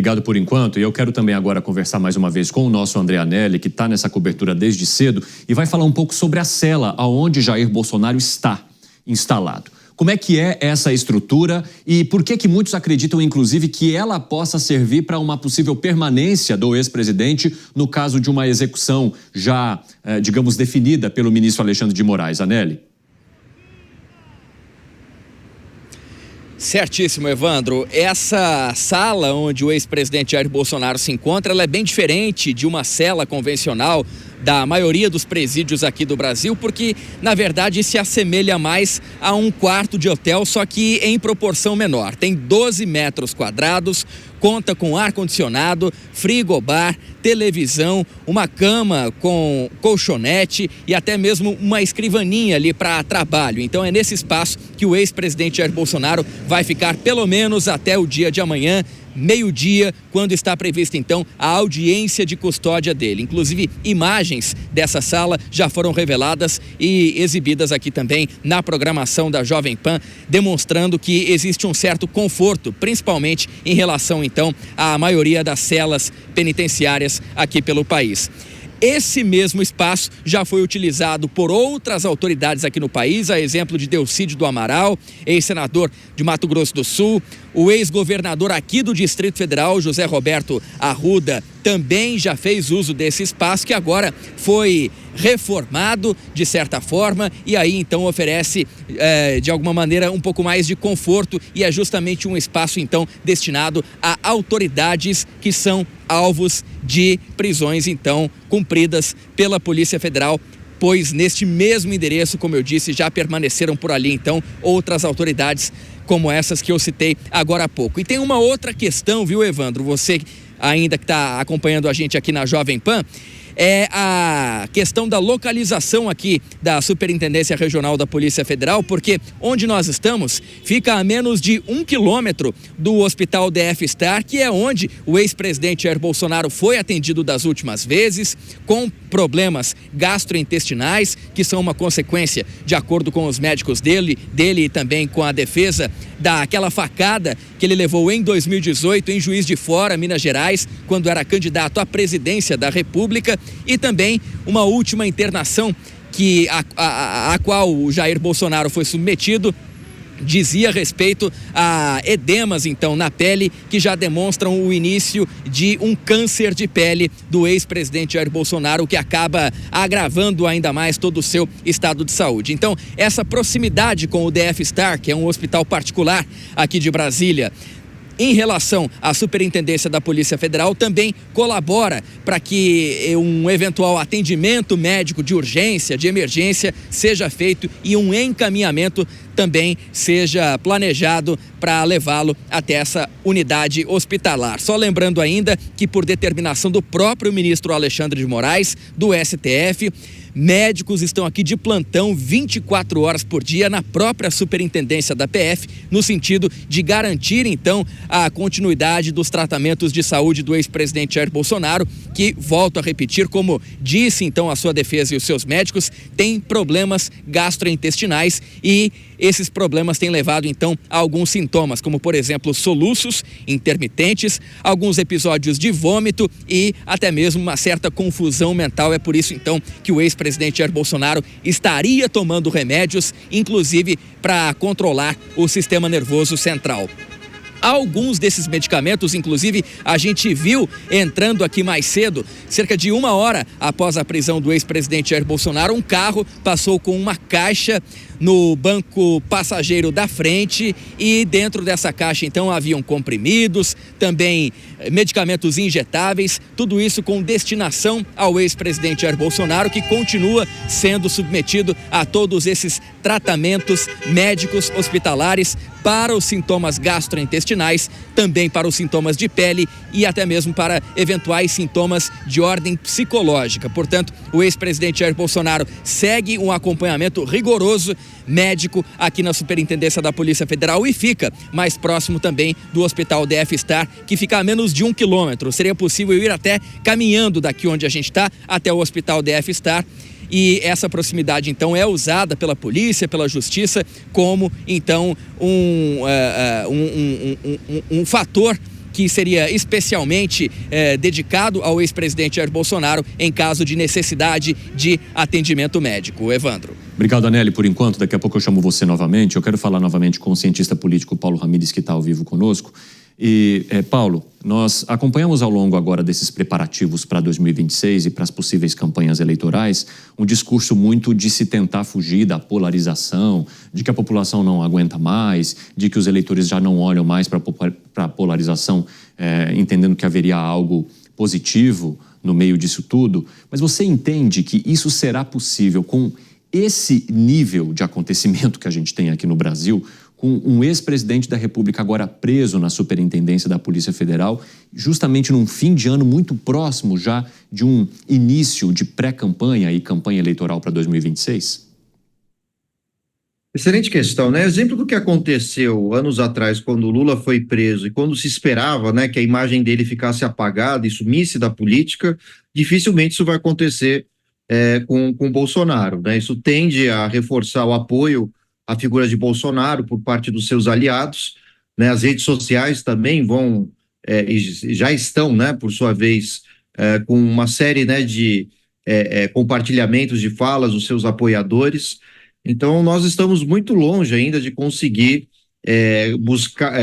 Obrigado por enquanto, e eu quero também agora conversar mais uma vez com o nosso André Anelli, que está nessa cobertura desde cedo, e vai falar um pouco sobre a cela aonde Jair Bolsonaro está instalado. Como é que é essa estrutura e por que muitos acreditam, inclusive, que ela possa servir para uma possível permanência do ex-presidente no caso de uma execução já, digamos, definida pelo ministro Alexandre de Moraes? Anelli? Certíssimo, Evandro. Essa sala onde o ex-presidente Jair Bolsonaro se encontra, ela é bem diferente de uma cela convencional da maioria dos presídios aqui do Brasil, porque, na verdade, se assemelha mais a um quarto de hotel, só que em proporção menor. Tem 12 metros quadrados, conta com ar-condicionado, frigobar, televisão, uma cama com colchonete e até mesmo uma escrivaninha ali para trabalho. Então é nesse espaço que o ex-presidente Jair Bolsonaro vai ficar pelo menos até o dia de amanhã, meio-dia, quando está prevista então a audiência de custódia dele. Inclusive, imagens dessa sala já foram reveladas e exibidas aqui também na programação da Jovem Pan, demonstrando que existe um certo conforto, principalmente em relação então à maioria das celas penitenciárias aqui pelo país. Esse mesmo espaço já foi utilizado por outras autoridades aqui no país, a exemplo de Delcídio do Amaral, ex-senador de Mato Grosso do Sul, o ex-governador aqui do Distrito Federal, José Roberto Arruda, também já fez uso desse espaço, que agora foi reformado de certa forma e aí então oferece de alguma maneira um pouco mais de conforto e é justamente um espaço então destinado a autoridades que são alvos de prisões então cumpridas pela Polícia Federal, pois neste mesmo endereço, como eu disse, já permaneceram por ali então outras autoridades como essas que eu citei agora há pouco. E tem uma outra questão, viu, Evandro, você ainda que está acompanhando a gente aqui na Jovem Pan, é a questão da localização aqui da Superintendência Regional da Polícia Federal, porque onde nós estamos fica a menos de 1 quilômetro do Hospital DF Star, que é onde o ex-presidente Jair Bolsonaro foi atendido das últimas vezes, com problemas gastrointestinais, que são uma consequência, de acordo com os médicos dele e também com a defesa, daquela facada que ele levou em 2018 em Juiz de Fora, Minas Gerais, quando era candidato à presidência da República, e também uma última internação que a qual o Jair Bolsonaro foi submetido dizia respeito a edemas então na pele que já demonstram o início de um câncer de pele do ex-presidente Jair Bolsonaro, que acaba agravando ainda mais todo o seu estado de saúde. Então, essa proximidade com o DF Star, que é um hospital particular aqui de Brasília, em relação à Superintendência da Polícia Federal, também colabora para que um eventual atendimento médico de urgência, de emergência, seja feito e um encaminhamento também seja planejado para levá-lo até essa unidade hospitalar. Só lembrando ainda que, por determinação do próprio ministro Alexandre de Moraes, do STF, médicos estão aqui de plantão 24 horas por dia na própria superintendência da PF, no sentido de garantir, então, a continuidade dos tratamentos de saúde do ex-presidente Jair Bolsonaro, que, volto a repetir, como disse, então, a sua defesa e os seus médicos, tem problemas gastrointestinais e esses problemas têm levado, então, a alguns sintomas, como, por exemplo, soluços intermitentes, alguns episódios de vômito e até mesmo uma certa confusão mental. É por isso, então, que o ex-presidente Jair Bolsonaro estaria tomando remédios, inclusive para controlar o sistema nervoso central. Alguns desses medicamentos, inclusive, a gente viu entrando aqui mais cedo, cerca de 1 hora após a prisão do ex-presidente Jair Bolsonaro, um carro passou com uma caixa no banco passageiro da frente e dentro dessa caixa, então, haviam comprimidos, também medicamentos injetáveis, tudo isso com destinação ao ex-presidente Jair Bolsonaro, que continua sendo submetido a todos esses tratamentos médicos hospitalares para os sintomas gastrointestinais, também para os sintomas de pele e até mesmo para eventuais sintomas de ordem psicológica. Portanto, o ex-presidente Jair Bolsonaro segue um acompanhamento rigoroso médico aqui na Superintendência da Polícia Federal e fica mais próximo também do Hospital DF Star, que fica a menos de 1 quilômetro. Seria possível ir até caminhando daqui onde a gente está até o Hospital DF Star. E essa proximidade, então, é usada pela polícia, pela justiça, como, então, um fator que seria especialmente dedicado ao ex-presidente Jair Bolsonaro em caso de necessidade de atendimento médico. Evandro. Obrigado, Anelli, por enquanto. Daqui a pouco eu chamo você novamente. Eu quero falar novamente com o cientista político Paulo Ramires, que está ao vivo conosco. E, Paulo, nós acompanhamos ao longo agora desses preparativos para 2026 e para as possíveis campanhas eleitorais um discurso muito de se tentar fugir da polarização, de que a população não aguenta mais, de que os eleitores já não olham mais para a polarização, entendendo que haveria algo positivo no meio disso tudo. Mas você entende que isso será possível com esse nível de acontecimento que a gente tem aqui no Brasil, com um ex-presidente da República agora preso na Superintendência da Polícia Federal, justamente num fim de ano muito próximo já de um início de pré-campanha e campanha eleitoral para 2026? Excelente questão, né? Exemplo do que aconteceu anos atrás, quando o Lula foi preso e quando se esperava, né, que a imagem dele ficasse apagada e sumisse da política, dificilmente isso vai acontecer com o Bolsonaro, né? Isso tende a reforçar o apoio a figura de Bolsonaro por parte dos seus aliados, né? As redes sociais também vão, já estão, né, por sua vez, com uma série, né, de compartilhamentos de falas dos seus apoiadores. Então, nós estamos muito longe ainda de conseguir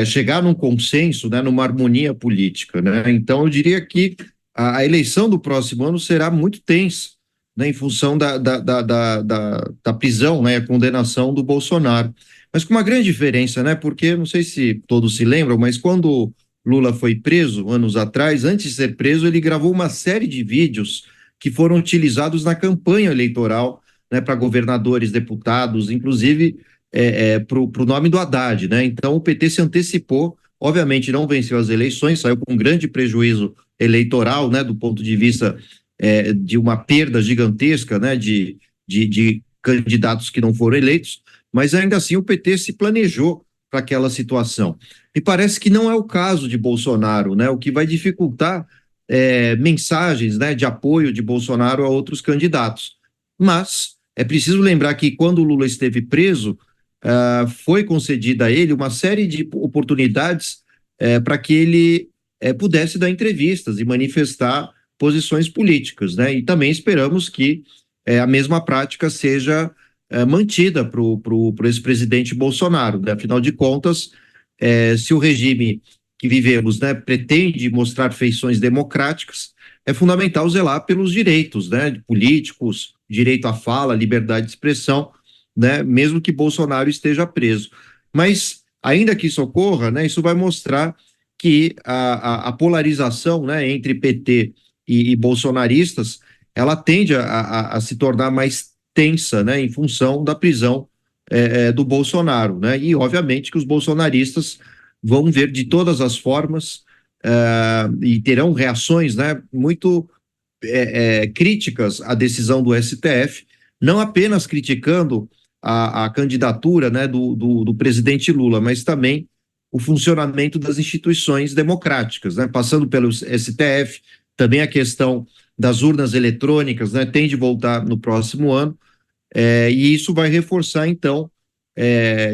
chegar num consenso, né, numa harmonia política, né? Então, eu diria que a eleição do próximo ano será muito tensa, né, em função da prisão, né, a condenação do Bolsonaro. Mas com uma grande diferença, né, porque, não sei se todos se lembram, mas quando Lula foi preso, anos atrás, antes de ser preso, ele gravou uma série de vídeos que foram utilizados na campanha eleitoral, né, para governadores, deputados, inclusive para o nome do Haddad, né? Então o PT se antecipou, obviamente não venceu as eleições, saiu com um grande prejuízo eleitoral, né, do ponto de vista de uma perda gigantesca, né, de candidatos que não foram eleitos, mas ainda assim o PT se planejou para aquela situação. E parece que não é o caso de Bolsonaro, né? O que vai dificultar mensagens, né, de apoio de Bolsonaro a outros candidatos. Mas é preciso lembrar que quando o Lula esteve preso, foi concedida a ele uma série de oportunidades para que ele pudesse dar entrevistas e manifestar posições políticas, né? E também esperamos que a mesma prática seja mantida para o ex-presidente Bolsonaro, né? Afinal de contas, se o regime que vivemos, né, pretende mostrar feições democráticas, é fundamental zelar pelos direitos, né, políticos, direito à fala, liberdade de expressão, né, mesmo que Bolsonaro esteja preso. Mas, ainda que isso ocorra, né, isso vai mostrar que a polarização, né, entre PT e bolsonaristas, ela tende a se tornar mais tensa, né, em função da prisão do Bolsonaro, né, e obviamente que os bolsonaristas vão ver de todas as formas e terão reações, né, muito críticas à decisão do STF, não apenas criticando a candidatura, né, do presidente Lula, mas também o funcionamento das instituições democráticas, né, passando pelo STF, também a questão das urnas eletrônicas, né, tem de voltar no próximo ano, e isso vai reforçar, então,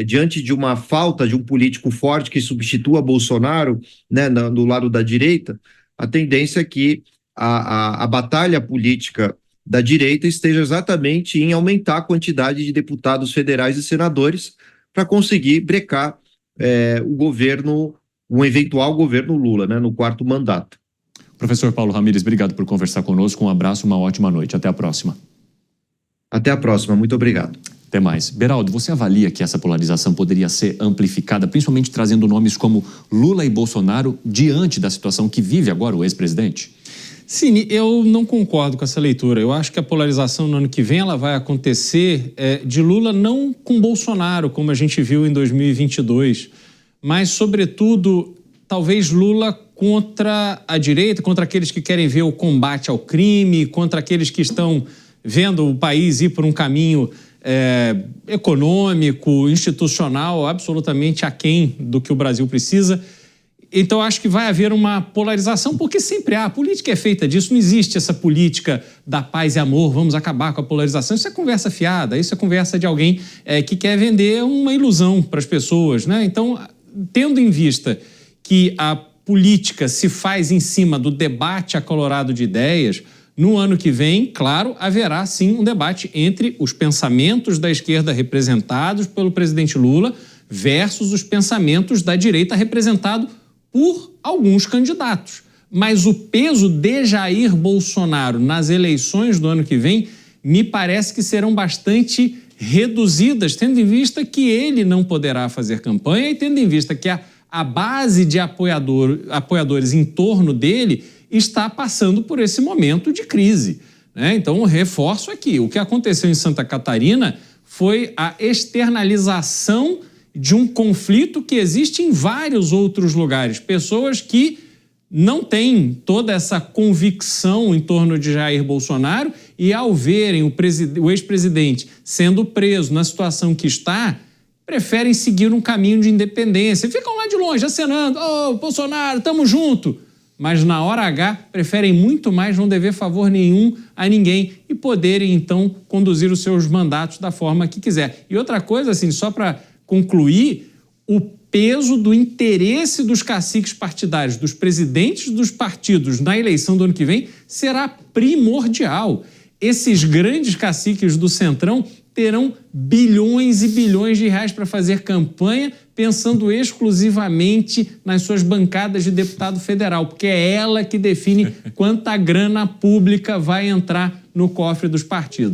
diante de uma falta de um político forte que substitua Bolsonaro, né, do lado da direita, a tendência é que a batalha política da direita esteja exatamente em aumentar a quantidade de deputados federais e senadores para conseguir brecar o governo, um eventual governo Lula, né, no quarto mandato. Professor Paulo Ramires, obrigado por conversar conosco. Um abraço, uma ótima noite. Até a próxima. Até a próxima. Muito obrigado. Até mais. Beraldo, você avalia que essa polarização poderia ser amplificada, principalmente trazendo nomes como Lula e Bolsonaro diante da situação que vive agora o ex-presidente? Sim, eu não concordo com essa leitura. Eu acho que a polarização no ano que vem ela vai acontecer de Lula não com Bolsonaro, como a gente viu em 2022, mas, sobretudo, talvez Lula contra a direita, contra aqueles que querem ver o combate ao crime, contra aqueles que estão vendo o país ir por um caminho econômico, institucional, absolutamente aquém do que o Brasil precisa. Então, acho que vai haver uma polarização, porque sempre há. A política é feita disso, não existe essa política da paz e amor, vamos acabar com a polarização. Isso é conversa fiada, isso é conversa de alguém que quer vender uma ilusão para as pessoas, né? Então, tendo em vista que a política se faz em cima do debate acalorado de ideias, no ano que vem, claro, haverá sim um debate entre os pensamentos da esquerda representados pelo presidente Lula versus os pensamentos da direita representados por alguns candidatos. Mas o peso de Jair Bolsonaro nas eleições do ano que vem me parece que serão bastante reduzidas, tendo em vista que ele não poderá fazer campanha e tendo em vista que a base de apoiadores em torno dele está passando por esse momento de crise, né? Então, o reforço aqui. O que aconteceu em Santa Catarina foi a externalização de um conflito que existe em vários outros lugares. Pessoas que não têm toda essa convicção em torno de Jair Bolsonaro e, ao verem o ex-presidente sendo preso na situação que está, preferem seguir um caminho de independência. Ficam lá de longe, acenando, ô, Bolsonaro, tamo junto. Mas na hora H, preferem muito mais não dever favor nenhum a ninguém e poderem, então, conduzir os seus mandatos da forma que quiser. E outra coisa, assim, só para concluir, o peso do interesse dos caciques partidários, dos presidentes dos partidos na eleição do ano que vem será primordial. Esses grandes caciques do Centrão terão bilhões e bilhões de reais para fazer campanha, pensando exclusivamente nas suas bancadas de deputado federal, porque é ela que define quanta grana pública vai entrar no cofre dos partidos.